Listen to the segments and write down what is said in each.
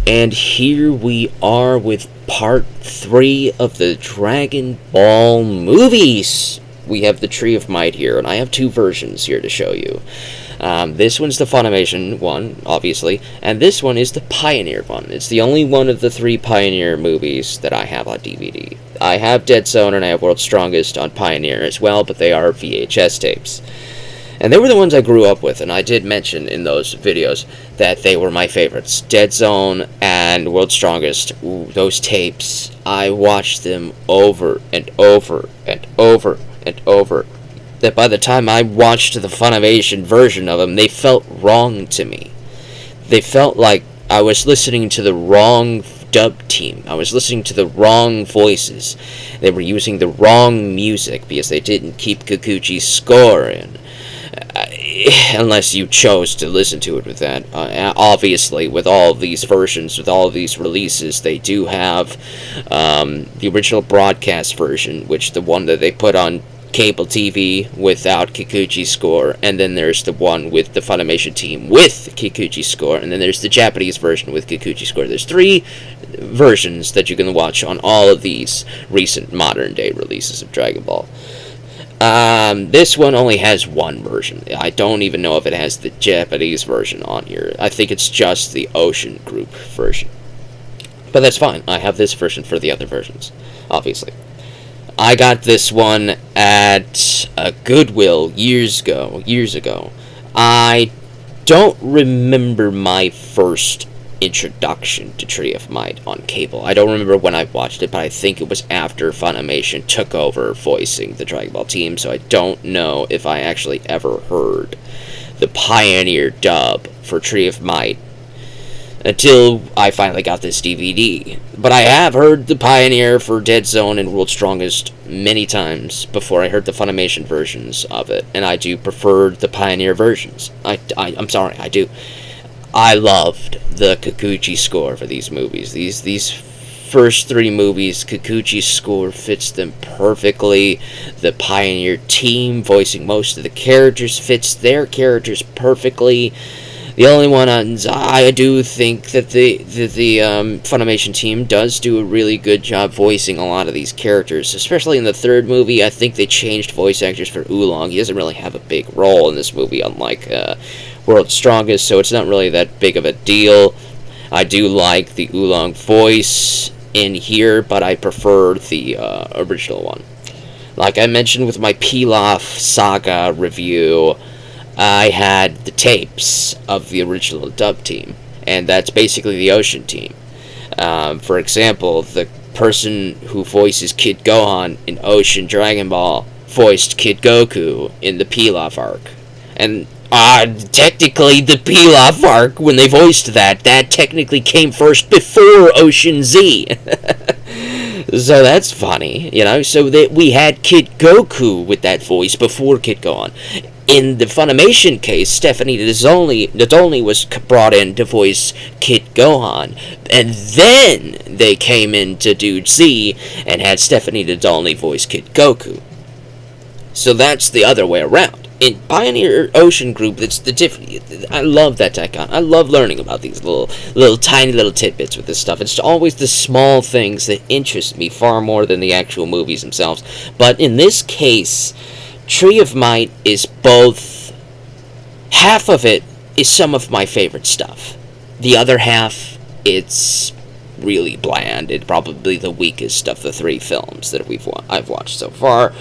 And here we are with part 3 of the Dragon Ball movies. We have the Tree of Might here, and I have two versions here to show you. This one's the Funimation one, obviously, and this one is the Pioneer one. It's the only one of the 3 Pioneer movies that I have on DVD. I have Dead Zone and I have World's Strongest on Pioneer as well, but they are VHS tapes. And they were the ones I grew up with, and I did mention in those videos that they were my favorites. Dead Zone and World's Strongest, those tapes, I watched them over and over and over and over. That by the time I watched the Funimation version of them, they felt wrong to me. They felt like I was listening to the wrong dub team. I was listening to the wrong voices. They were using the wrong music because they didn't keep Kikuchi's score in. Unless you chose to listen to it with that. Obviously, with all of these versions, with all of these releases, they do have the original broadcast version, which the one that they put on cable TV without Kikuchi's score, and then there's the one with the Funimation team with Kikuchi's score, and then there's the Japanese version with Kikuchi's score. There's 3 versions that you can watch on all of these recent modern-day releases of Dragon Ball. This one only has one version. I don't even know if it has the Japanese version on here. I think it's just the Ocean Group version. But that's fine. I have this version for the other versions, obviously. I got this one at Goodwill years ago. I don't remember my first introduction to Tree of Might on cable. I don't remember when I watched it, but I think it was after Funimation took over voicing the Dragon Ball team, so I don't know if I actually ever heard the Pioneer dub for Tree of Might until I finally got this DVD. But I have heard the Pioneer for Dead Zone and World's Strongest many times before I heard the Funimation versions of it, and I do prefer the Pioneer versions. I'm sorry, I do. I loved the Kikuchi score for these movies. These first 3 movies, Kikuchi's score fits them perfectly. The Pioneer team voicing most of the characters fits their characters perfectly. The only one I do think that the Funimation team does do a really good job voicing a lot of these characters, especially in the 3rd movie. I think they changed voice actors for Oolong. He doesn't really have a big role in this movie, unlike World's Strongest, so it's not really that big of a deal. I do like the Oolong voice in here, but I prefer the original one. Like I mentioned with my Pilaf Saga review, I had the tapes of the original dub team, and that's basically the Ocean team. For example, the person who voices Kid Gohan in Ocean Dragon Ball voiced Kid Goku in the Pilaf arc. And technically the Pilaf arc, when they voiced that technically came first before Ocean Z. So that's funny, you know, so that we had Kid Goku with that voice before Kid Gohan. In the Funimation case, Stephanie Nadolny was brought in to voice Kid Gohan, and then they came in to do Z and had Stephanie Nadolny voice Kid Goku. So that's the other way around. In Pioneer Ocean Group, it's the different. I love that Taikon. I love learning about these little tiny little tidbits with this stuff. It's always the small things that interest me far more than the actual movies themselves. But in this case, Tree of Might is both. Half of it is some of my favorite stuff. The other half, it's really bland. It's probably the weakest of the 3 films that I've watched so far.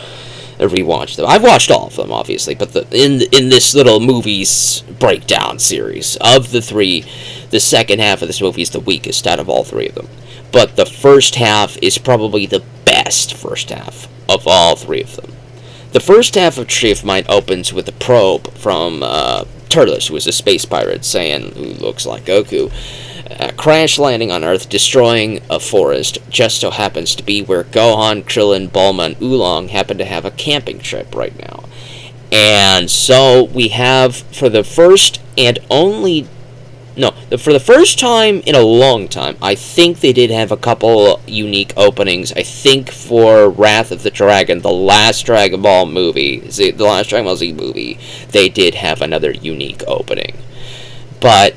Rewatched them. I've watched all of them, obviously, but in this little movies breakdown series of the 3, the second half of this movie is the weakest out of all 3 of them. But the first half is probably the best first half of all 3 of them. The first half of Tree of Might opens with a probe from Turles, who is a space pirate, Saiyan, who looks like Goku, crash landing on Earth, destroying a forest. Just so happens to be where Gohan, Krillin, Bulma, and Oolong happen to have a camping trip right now. And so we have, for the first time in a long time, I think they did have a couple unique openings. I think for Wrath of the Dragon, the last Dragon Ball movie, the last Dragon Ball Z movie, they did have another unique opening. But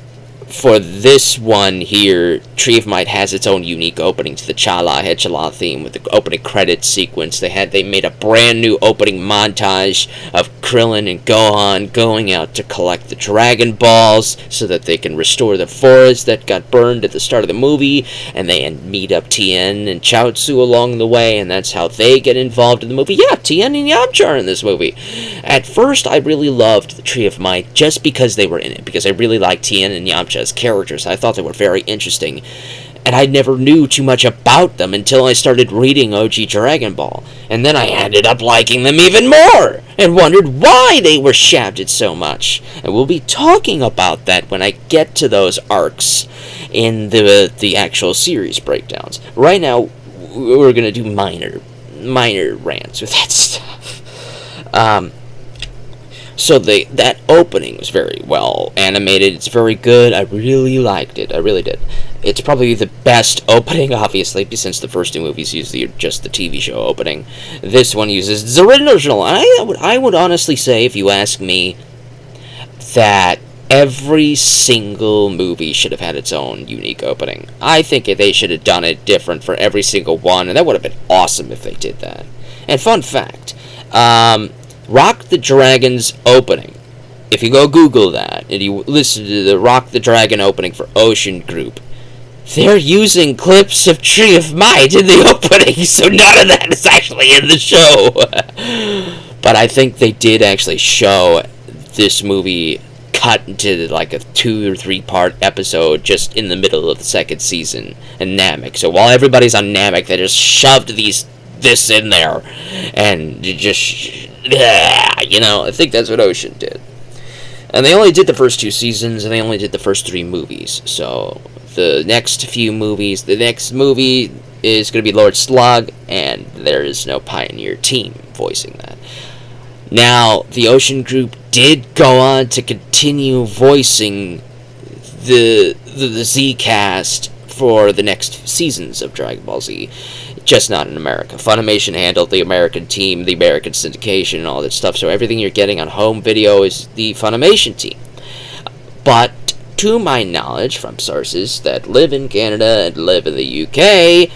for this one here, Tree of Might has its own unique opening to the Chala Hechala theme with the opening credits sequence. They made a brand new opening montage of Krillin and Gohan going out to collect the Dragon Balls so that they can restore the forest that got burned at the start of the movie, and they meet up Tien and Chaozu along the way, and that's how they get involved in the movie. Yeah, Tien and Yamcha are in this movie. At first, I really loved the Tree of Might just because they were in it, because I really liked Tien and Yamcha as characters. I thought they were very interesting, and I never knew too much about them until I started reading OG Dragon Ball, and then I ended up liking them even more, and wondered why they were shafted so much. And we'll be talking about that when I get to those arcs in the actual series breakdowns. Right now, we're gonna do minor rants with that stuff. So that opening was very well animated. It's very good. I really liked it. I really did. It's probably the best opening, obviously, since the first two movies used just the TV show opening. This one uses the original. I would honestly say, if you ask me, that every single movie should have had its own unique opening. I think they should have done it different for every single one, and that would have been awesome if they did that. And fun fact, Rock the Dragon's opening, if you go Google that, and you listen to the Rock the Dragon opening for Ocean Group, they're using clips of Tree of Might in the opening, so none of that is actually in the show. But I think they did actually show this movie cut into like a 2 or 3 part episode just in the middle of the second season in Namek. So while everybody's on Namek, they just shoved this in there, and just, I think that's what Ocean did. And they only did the first 2 seasons, and they only did the first 3 movies. So the next movie is going to be Lord Slug, and there is no Pioneer team voicing that. Now, the Ocean Group did go on to continue voicing the Z-cast for the next seasons of Dragon Ball Z, just not in America. Funimation handled the American team, the American syndication, and all that stuff, so everything you're getting on home video is the Funimation team. But to my knowledge, from sources that live in Canada and live in the UK,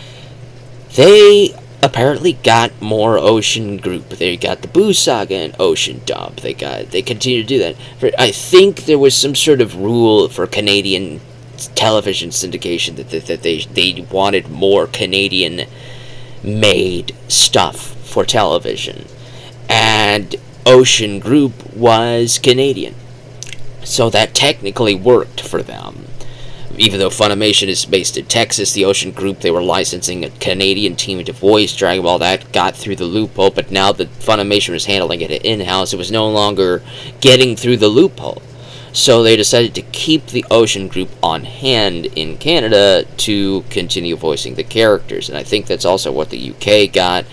they apparently got more Ocean Group. They got the Boo Saga and Ocean dub. They continue to do that. I think there was some sort of rule for Canadian television syndication that they wanted more Canadian made stuff for television, and Ocean Group was Canadian, so that technically worked for them. Even though Funimation is based in Texas, the Ocean Group, they were licensing a Canadian team to voice Dragon Ball. That got through the loophole, but now that Funimation was handling it in-house, it was no longer getting through the loophole. So they decided to keep the Ocean Group on hand in Canada to continue voicing the characters, and I think that's also what the UK got.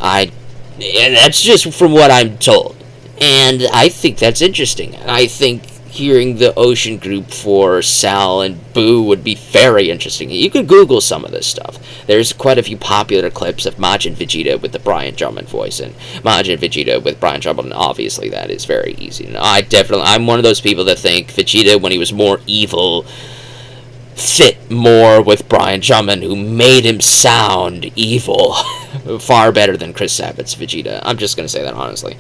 And that's just from what I'm told, and I think that's interesting. I think hearing the Ocean Group for Sal and Boo would be very interesting. You can Google some of this stuff. There's quite a few popular clips of Majin Vegeta with the Brian Drummond voice, and Majin Vegeta with Brian Drummond, obviously that is very easy. I'm one of those people that think Vegeta, when he was more evil, fit more with Brian Drummond, who made him sound evil far better than Chris Sabat's Vegeta. I'm just going to say that honestly.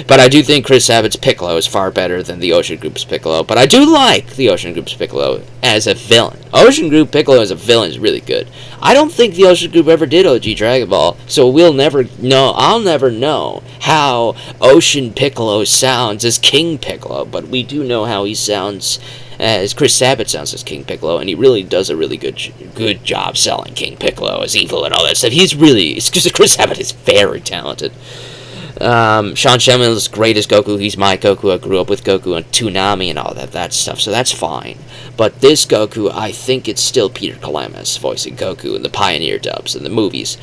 But I do think Chris Sabat's Piccolo is far better than the Ocean Group's Piccolo. But I do like the Ocean Group's Piccolo as a villain. Ocean Group Piccolo as a villain is really good. I don't think the Ocean Group ever did OG Dragon Ball, so we'll never know. I'll never know how Ocean Piccolo sounds as King Piccolo. But we do know how he sounds as Chris Sabat sounds as King Piccolo, and he really does a really good job selling King Piccolo as evil and all that stuff. Chris Sabat is very talented. Sean Shenmue is great as Goku. He's my Goku. I grew up with Goku and Toonami and all that stuff, so that's fine. But this Goku, I think it's still Peter Kelamis voicing Goku in the Pioneer dubs in the movies.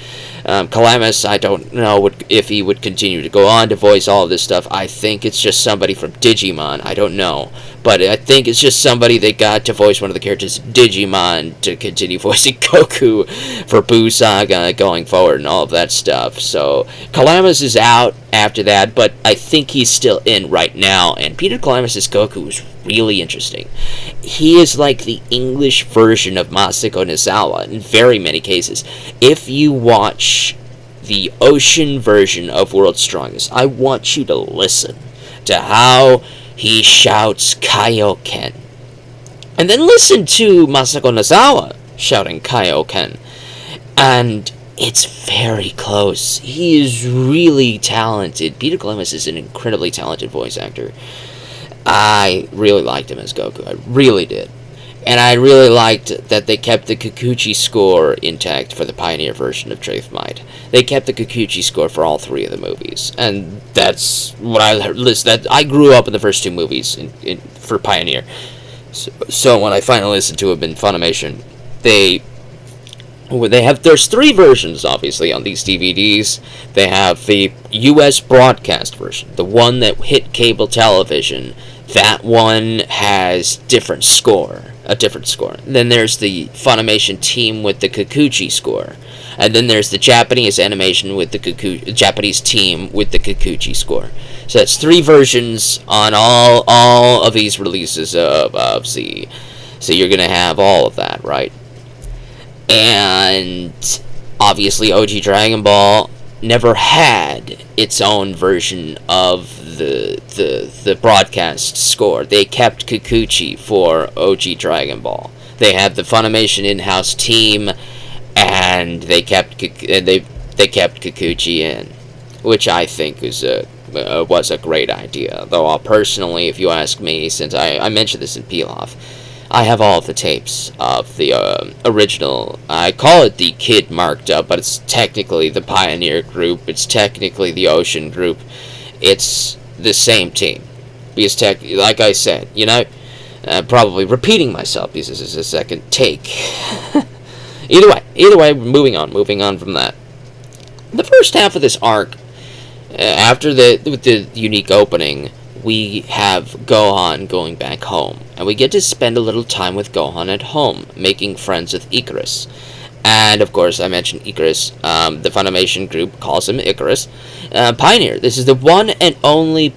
Kelamis, I don't know if he would continue to go on to voice all of this stuff. I think it's just somebody from Digimon. I don't know. But I think it's just somebody they got to voice one of the characters Digimon to continue voicing Goku for Buu Saga going forward and all of that stuff. So Kelamis is out after that, but I think he's still in right now. And Peter Kelamis' Goku is really interesting. He is like the English version of Masako Nozawa in very many cases. If you watch the Ocean version of World's Strongest, I want you to listen to how he shouts Kaioken. And then listen to Masako Nozawa shouting Kaioken. And it's very close. He is really talented. Peter Kelamis is an incredibly talented voice actor. I really liked him as Goku. I really did. And I really liked that they kept the Kikuchi score intact for the Pioneer version of Truth Might. They kept the Kikuchi score for all three of the movies. And that's what I grew up in the first two movies for Pioneer. So when I finally listened to them in Funimation, there's three versions, obviously, on these DVDs. They have the US broadcast version, the one that hit cable television. That one has a different score. Then there's the Funimation team with the Kikuchi score. And then there's the Japanese animation with the Japanese team with the Kikuchi score. So that's three versions on all of these releases of Z. So you're going to have all of that, right? And obviously OG Dragon Ball never had its own version of the broadcast score. They kept Kikuchi for OG Dragon Ball. They had the Funimation in-house team, and they kept Kikuchi in, which I think was a great idea. Though personally, if you ask me, since I mentioned this in Pilaf, I have all of the tapes of the original. I call it the Kid marked up, but it's technically the Pioneer group. It's technically the Ocean group. It's the same team. Because like I said, probably repeating myself because this is a second take. Either way, moving on from that. The first half of this arc, with the unique opening, we have Gohan going back home, and we get to spend a little time with Gohan at home, making friends with Icarus. And, of course, I mentioned Icarus. The Funimation group calls him Icarus. Pioneer. This is the one and only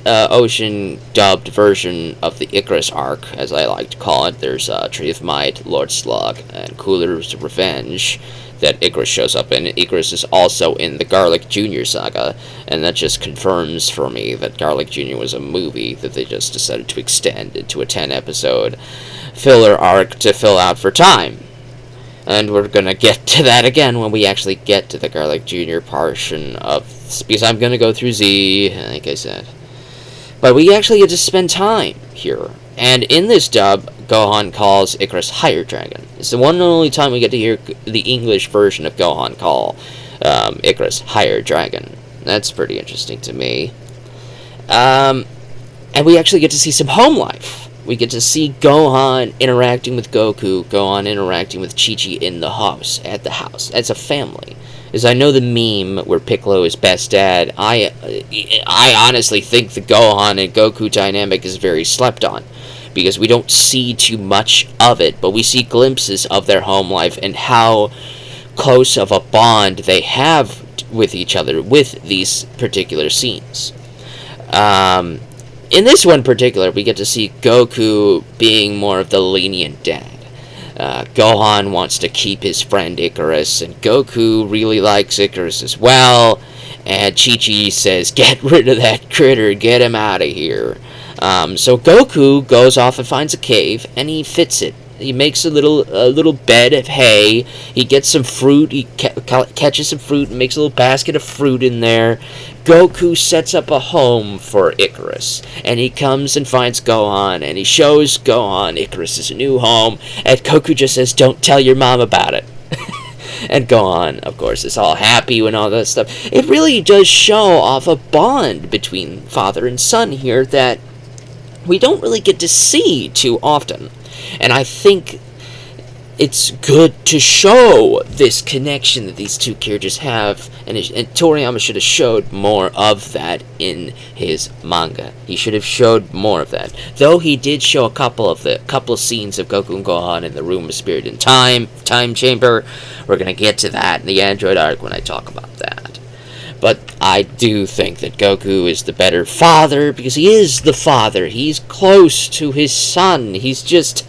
Ocean-dubbed version of the Icarus arc, as I like to call it. There's Tree of Might, Lord Slug, and Cooler's Revenge that Icarus shows up in. Icarus is also in the Garlic Jr. saga, and that just confirms for me that Garlic Jr. was a movie that they just decided to extend into a 10-episode filler arc to fill out for time. And we're going to get to that again when we actually get to the Garlic Jr. portion of... because I'm going to go through Z, like I said. But we actually get to spend time here. And in this dub, Gohan calls Icarus Higher Dragon. It's the one and only time we get to hear the English version of Gohan call Icarus Higher Dragon. That's pretty interesting to me. And we actually get to see some home life. We get to see Gohan interacting with Goku, Gohan interacting with Chi-Chi in the house, at the house, as a family. As I know the meme where Piccolo is best dad, I honestly think the Gohan and Goku dynamic is very slept on, because we don't see too much of it, but we see glimpses of their home life and how close of a bond they have with each other with these particular scenes. In this one particular, we get to see Goku being more of the lenient dad. Gohan wants to keep his friend Icarus, and Goku really likes Icarus as well. And Chi-Chi says, "Get rid of that critter, get him out of here." So Goku goes off and finds a cave, and he fits it. He makes a little bed of hay. He gets some fruit. He catches some fruit and makes a little basket of fruit in there. Goku sets up a home for Icarus, and he comes and finds Gohan, and he shows Gohan Icarus' new home, and Goku just says, "Don't tell your mom about it." And Gohan, of course, is all happy and all that stuff. It really does show off a bond between father and son here that we don't really get to see too often. And I think it's good to show this connection that these two characters have, and Toriyama should have showed more of that in his manga. He should have showed more of that. Though he did show a couple of scenes of Goku and Gohan in the Room of Spirit and Time Chamber. We're gonna get to that in the Android arc when I talk about that. But I do think that Goku is the better father, because he is the father. He's close to his son. He's just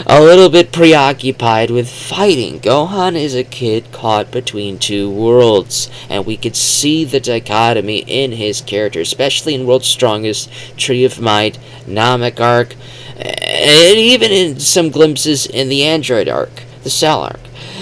a little bit preoccupied with fighting. Gohan is a kid caught between two worlds, and we could see the dichotomy in his character, especially in World's Strongest, Tree of Might, Namek arc, and even in some glimpses in the Android arc, the Cell arc.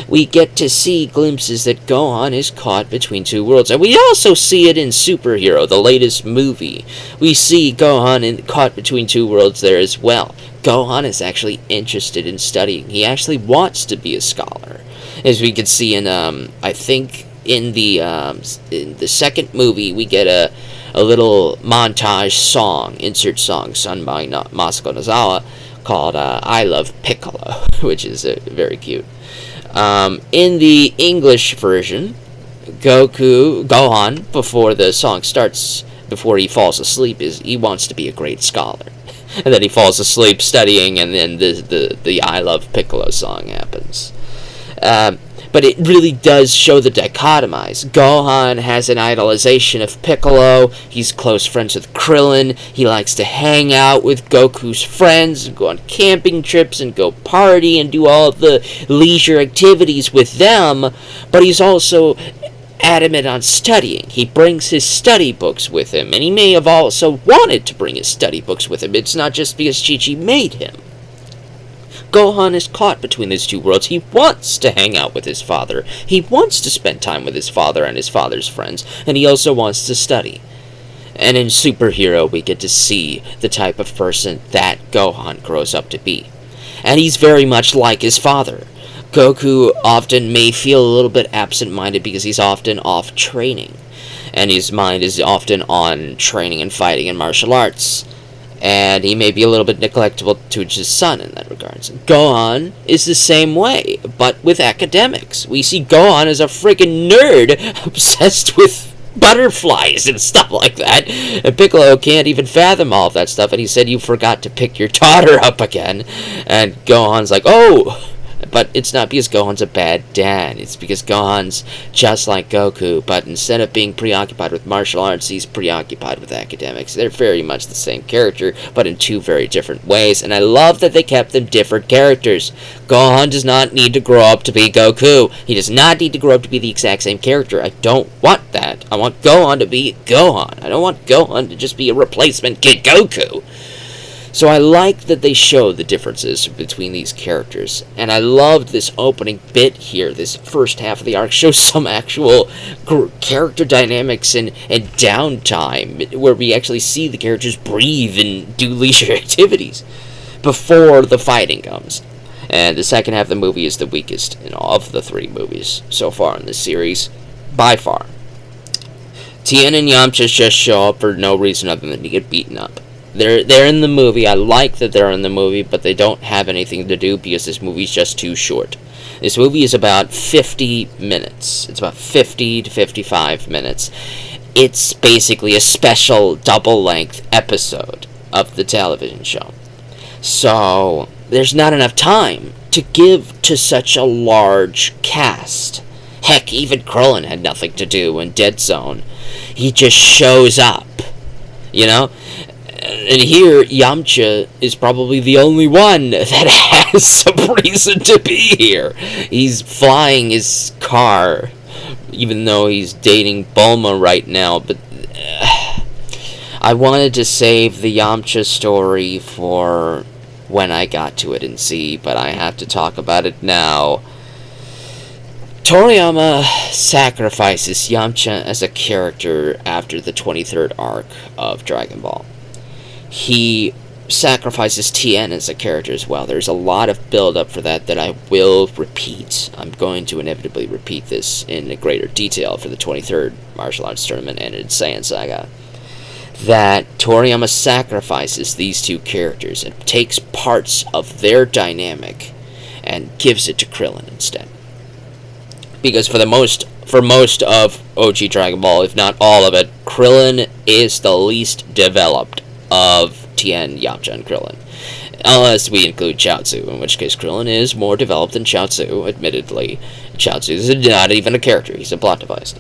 We get to see glimpses that Gohan is caught between two worlds. And we also see it in Superhero, the latest movie. We see Gohan caught between two worlds there as well. Gohan is actually interested in studying. He actually wants to be a scholar. As we can see in, I think, in the second movie, we get a little montage song, insert song, sung by Masako Nozawa, called I Love Piccolo, which is very cute. In the English version, Gohan, before the song starts, before he falls asleep, he wants to be a great scholar. And then he falls asleep studying, and then the I Love Piccolo song happens. But it really does show the dichotomies. Gohan has an idolization of Piccolo. He's close friends with Krillin. He likes to hang out with Goku's friends and go on camping trips and go party and do all of the leisure activities with them. But he's also adamant on studying. He brings his study books with him, and he may have also wanted to bring his study books with him. It's not just because Chi-Chi made him. Gohan is caught between these two worlds. He wants to hang out with his father. He wants to spend time with his father and his father's friends. And he also wants to study. And in Superhero, we get to see the type of person that Gohan grows up to be. And he's very much like his father. Goku often may feel a little bit absent-minded because he's often off training. And his mind is often on training and fighting and martial arts. And he may be a little bit neglectful to his son in that regards. Gohan is the same way, but with academics. We see Gohan as a freaking nerd obsessed with butterflies and stuff like that. And Piccolo can't even fathom all of that stuff, and he said, "You forgot to pick your daughter up again." And Gohan's like, "Oh!" But it's not because Gohan's a bad dad. It's because Gohan's just like Goku, but instead of being preoccupied with martial arts, he's preoccupied with academics. They're very much the same character, but in two very different ways. And I love that they kept them different characters. Gohan does not need to grow up to be Goku. He does not need to grow up to be the exact same character. I don't want that. I want Gohan to be Gohan. I don't want Gohan to just be a replacement Kid Goku. So I like that they show the differences between these characters, and I loved this opening bit here. This first half of the arc shows some actual character dynamics and downtime, where we actually see the characters breathe and do leisure activities before the fighting comes. And the second half of the movie is the weakest of the three movies so far in this series, by far. Tien and Yamcha just show up for no reason other than to get beaten up. They're in the movie. I like that they're in the movie, but they don't have anything to do because this movie's just too short. This movie is about 50 minutes. It's about 50 to 55 minutes. It's basically a special double-length episode of the television show. So there's not enough time to give to such a large cast. Heck, even Krillin had nothing to do in Dead Zone. He just shows up, you know? And here, Yamcha is probably the only one that has some reason to be here. He's flying his car, even though he's dating Bulma right now. But I wanted to save the Yamcha story for when I got to it and see, but I have to talk about it now. Toriyama sacrifices Yamcha as a character after the 23rd arc of Dragon Ball. He sacrifices Tien as a character as well. There's a lot of build-up for that I will repeat. I'm going to inevitably repeat this in greater detail for the 23rd Martial Arts Tournament and its Saiyan Saga. That Toriyama sacrifices these two characters and takes parts of their dynamic and gives it to Krillin instead. Because for most of OG Dragon Ball, if not all of it, Krillin is the least developed of Tien, Yamcha, and Krillin. Unless we include Chaozu, in which case Krillin is more developed than Chaozu, admittedly. Chaozu is not even a character, he's a plot device.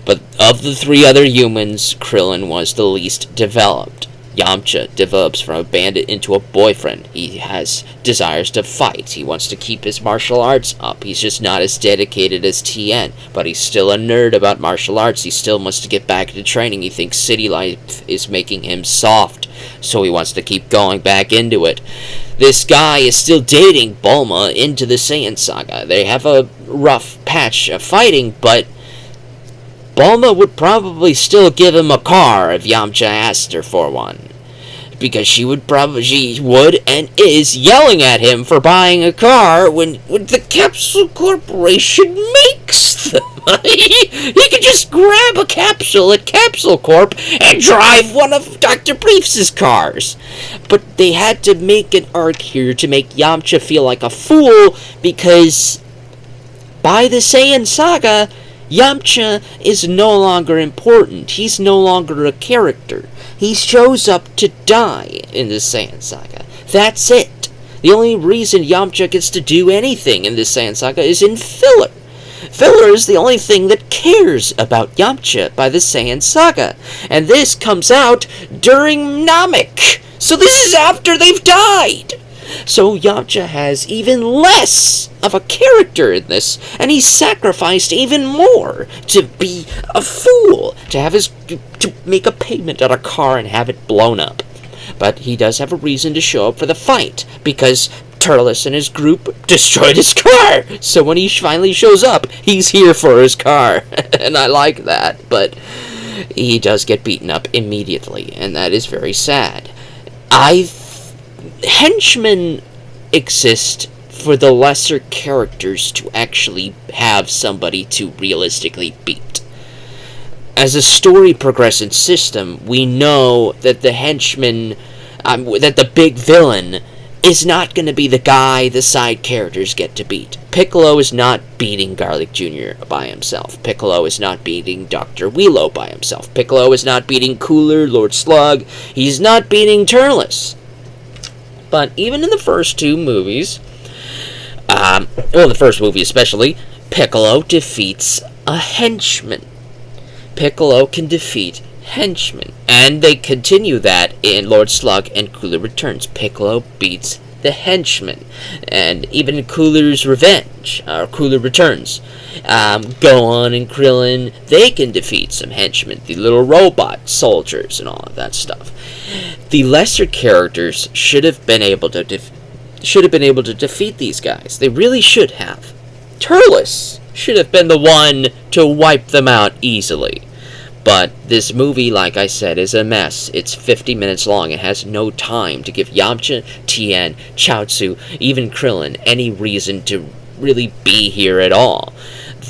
But of the three other humans, Krillin was the least developed. Yamcha develops from a bandit into a boyfriend. He has desires to fight. He wants to keep his martial arts up. He's just not as dedicated as Tien, but he's still a nerd about martial arts. He still wants to get back into training. He thinks city life is making him soft, so he wants to keep going back into it. This guy is still dating Bulma into the Saiyan saga. They have a rough patch of fighting, but Bulma would probably still give him a car if Yamcha asked her for one. Because she would and is yelling at him for buying a car when the Capsule Corporation makes them. He could just grab a capsule at Capsule Corp and drive one of Dr. Briefs' cars. But they had to make an arc here to make Yamcha feel like a fool, because by the Saiyan saga, Yamcha is no longer important. He's no longer a character. He shows up to die in the Saiyan saga. That's it. The only reason Yamcha gets to do anything in this Saiyan saga is in filler. Filler is the only thing that cares about Yamcha by the Saiyan saga. And this comes out during Namek. So this is after they've died. So Yamcha has even less of a character in this, and he's sacrificed even more to be a fool, to make a payment on a car and have it blown up. But he does have a reason to show up for the fight, because Turles and his group destroyed his car. So when he finally shows up, he's here for his car. And I like that, but he does get beaten up immediately, and that is very sad. Henchmen exist for the lesser characters to actually have somebody to realistically beat. As a story progression system, we know that the henchman, that the big villain, is not going to be the guy the side characters get to beat. Piccolo is not beating Garlic Jr. by himself. Piccolo is not beating Dr. Wheelo by himself. Piccolo is not beating Cooler, Lord Slug. He's not beating Turles. But even in the first two movies, the first movie especially, Piccolo defeats a henchman. Piccolo can defeat henchmen. And they continue that in Lord Slug and Cooler Returns. Piccolo beats the henchman. And even in Cooler's Revenge, or Cooler Returns, Gohan and Krillin, they can defeat some henchmen, the little robot soldiers and all of that stuff. The lesser characters should have been able to defeat these guys. They really should have. Turles should have been the one to wipe them out easily. But this movie, like I said, is a mess. It's 50 minutes long. It has no time to give Yamcha, Tien, Chaozu, even Krillin any reason to really be here at all.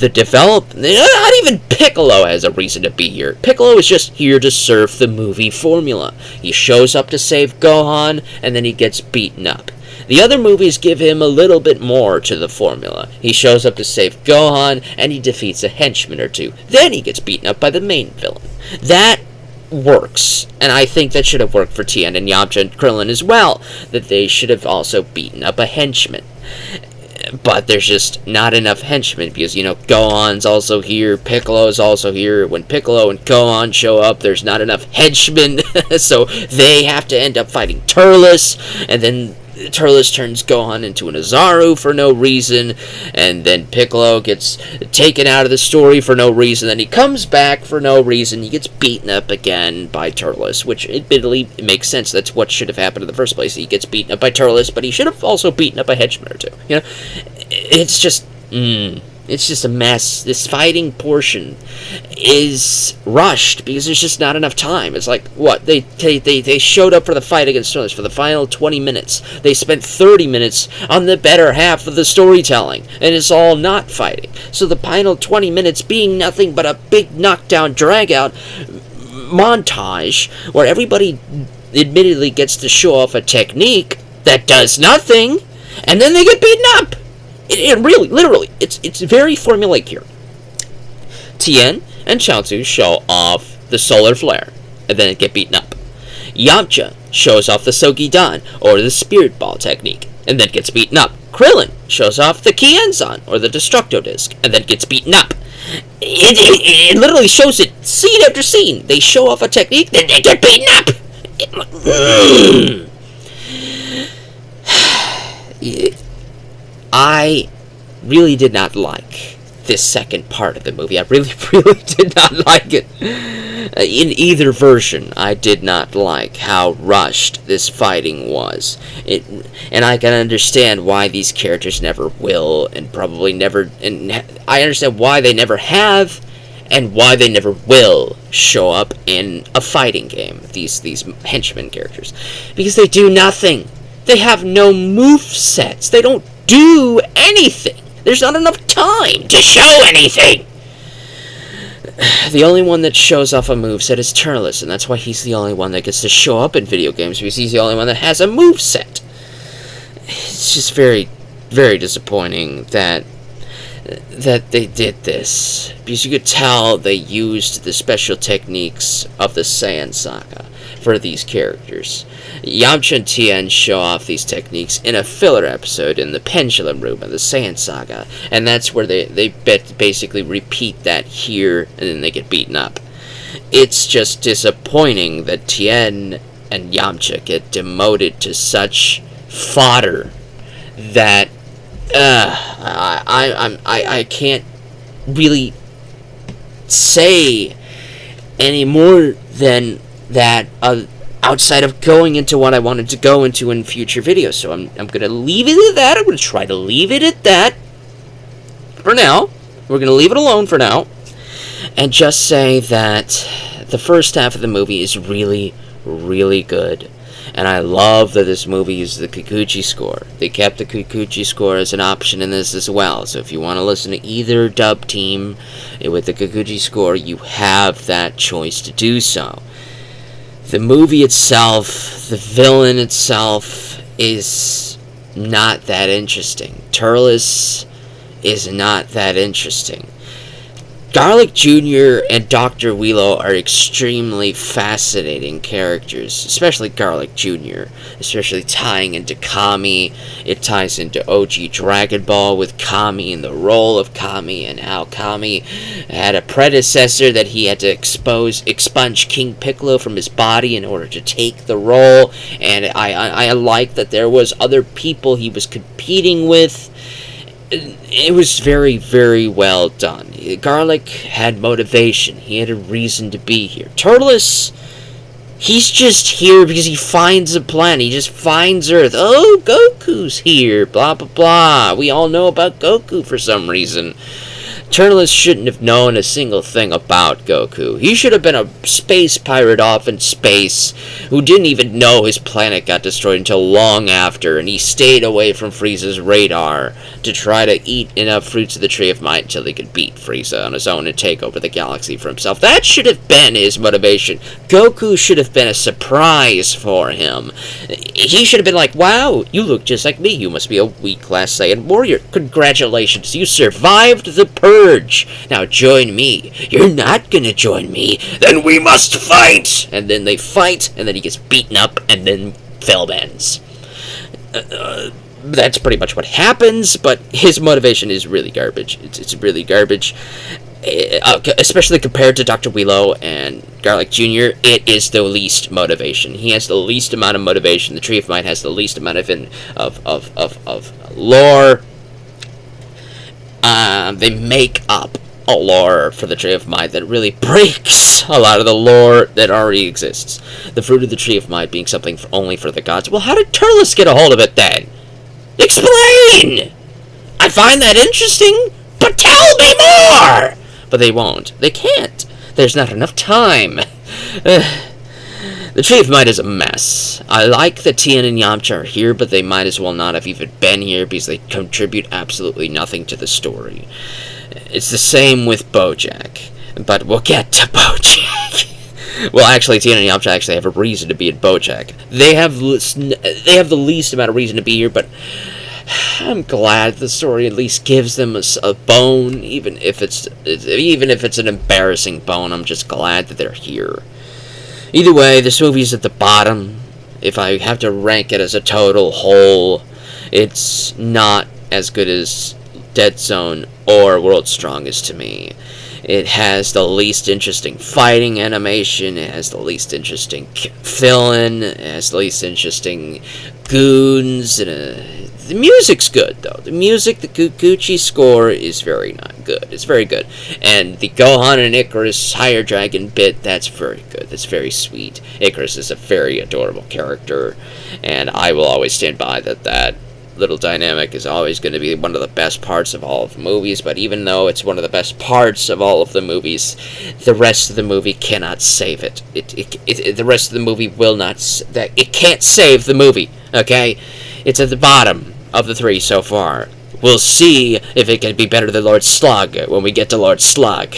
Not even Piccolo has a reason to be here. Piccolo is just here to serve the movie formula. He shows up to save Gohan, and then he gets beaten up. The other movies give him a little bit more to the formula. He shows up to save Gohan, and he defeats a henchman or two. Then he gets beaten up by the main villain. That works, and I think that should have worked for Tien and Yamcha and Krillin as well, that they should have also beaten up a henchman. But there's just not enough henchmen, because, Gohan's also here, Piccolo's also here. When Piccolo and Gohan show up, there's not enough henchmen, so they have to end up fighting Turles, and then Turles turns Gohan into an Azaru for no reason, and then Piccolo gets taken out of the story for no reason, then he comes back for no reason, he gets beaten up again by Turles, which admittedly makes sense. That's what should have happened in the first place. He gets beaten up by Turles, but he should have also beaten up a henchman or two. It's just a mess. This fighting portion is rushed because there's just not enough time. It's like, what? They showed up for the fight against Turles for the final 20 minutes. They spent 30 minutes on the better half of the storytelling, and it's all not fighting. So the final 20 minutes being nothing but a big knockdown, drag-out montage where everybody admittedly gets to show off a technique that does nothing, and then they get beaten up. It really, literally, it's very formulaic here. Tien and Chaozu show off the solar flare, and then get beaten up. Yamcha shows off the Sogi-Dan, or the Spirit Ball technique, and then gets beaten up. Krillin shows off the Kienzan, or the Destructo Disc, and then gets beaten up. It literally shows it scene after scene. They show off a technique, then they get beaten up. I really did not like this second part of the movie. I really, really did not like it. In either version, I did not like how rushed this fighting was. And I can understand why these characters never will, and probably never, and I understand why they never have, and why they never will show up in a fighting game, these henchmen characters. Because they do nothing. They have no move sets. They don't do anything. There's not enough time to show anything. The only one that shows off a moveset is Turles, and that's why he's the only one that gets to show up in video games, because he's the only one that has a moveset. It's just very, very disappointing that they did this, because you could tell they used the special techniques of the Saiyan Saga for these characters. Yamcha and Tien show off these techniques in a filler episode in the Pendulum Room of the Saiyan Saga, and that's where they basically repeat that here, and then they get beaten up. It's just disappointing that Tien and Yamcha get demoted to such fodder that I can't really say any more than that outside of going into what I wanted to go into in future videos. So I'm going to leave it at that. I'm going to try to leave it at that for now. We're going to leave it alone for now. And just say that the first half of the movie is really, really good. And I love that this movie uses the Kikuchi score. They kept the Kikuchi score as an option in this as well. So if you want to listen to either dub team with the Kikuchi score, you have that choice to do so. The movie itself, the villain itself, is not that interesting. Turles is not that interesting. Garlic Jr. and Dr. Willow are extremely fascinating characters, especially Garlic Jr., especially tying into Kami. It ties into OG Dragon Ball with Kami and the role of Kami, and how Kami had a predecessor that he had to expunge King Piccolo from his body in order to take the role, and I like that there was other people he was competing with. It was very, very well done. Garlic had motivation. He had a reason to be here. Turles, he's just here because he finds a planet. He just finds Earth. Oh, Goku's here. Blah, blah, blah. We all know about Goku for some reason. Turles shouldn't have known a single thing about Goku. He should have been a space pirate off in space who didn't even know his planet got destroyed until long after, and he stayed away from Frieza's radar to try to eat enough fruits of the Tree of Might until he could beat Frieza on his own and take over the galaxy for himself. That should have been his motivation. Goku should have been a surprise for him. He should have been like, wow, you look just like me. You must be a weak-class Saiyan warrior. Congratulations, you survived the purge. Now join me. You're not gonna join me. Then we must fight! And then they fight, and then he gets beaten up, and then film ends. That's pretty much what happens, but his motivation is really garbage. It's really garbage. Especially compared to Dr. Willow and Garlic Jr., it is the least motivation. He has the least amount of motivation. The Tree of Might has the least amount of lore. They make up a lore for the Tree of Might that really breaks a lot of the lore that already exists. The fruit of the Tree of Might being something only for the gods. Well, how did Turles get a hold of it then? Explain! I find that interesting, but tell me more! But they won't. They can't. There's not enough time. The Tree of Might is a mess. I like that Tien and Yamcha are here, but they might as well not have even been here because they contribute absolutely nothing to the story. It's the same with BoJack, but we'll get to BoJack. Well, actually, Tien and Yamcha actually have a reason to be in BoJack. They have the least amount of reason to be here, but I'm glad the story at least gives them a bone, even if it's an embarrassing bone. I'm just glad that they're here. Either way, this movie's at the bottom. If I have to rank it as a total whole, it's not as good as Dead Zone or World's Strongest to me. It has the least interesting fighting animation, it has the least interesting villain, it has the least interesting goons, and the music's good, though. The music, the Gucci score is very not good. It's very good. And the Gohan and Icarus Higher Dragon bit, that's very good. That's very sweet. Icarus is a very adorable character, and I will always stand by that little dynamic is always going to be one of the best parts of all of the movies. But even though it's one of the best parts of all of the movies, the rest of the movie cannot save it. The rest of the movie will not. It can't save the movie. Okay, it's at the bottom of the three so far. We'll see if it can be better than Lord Slug when we get to Lord Slug.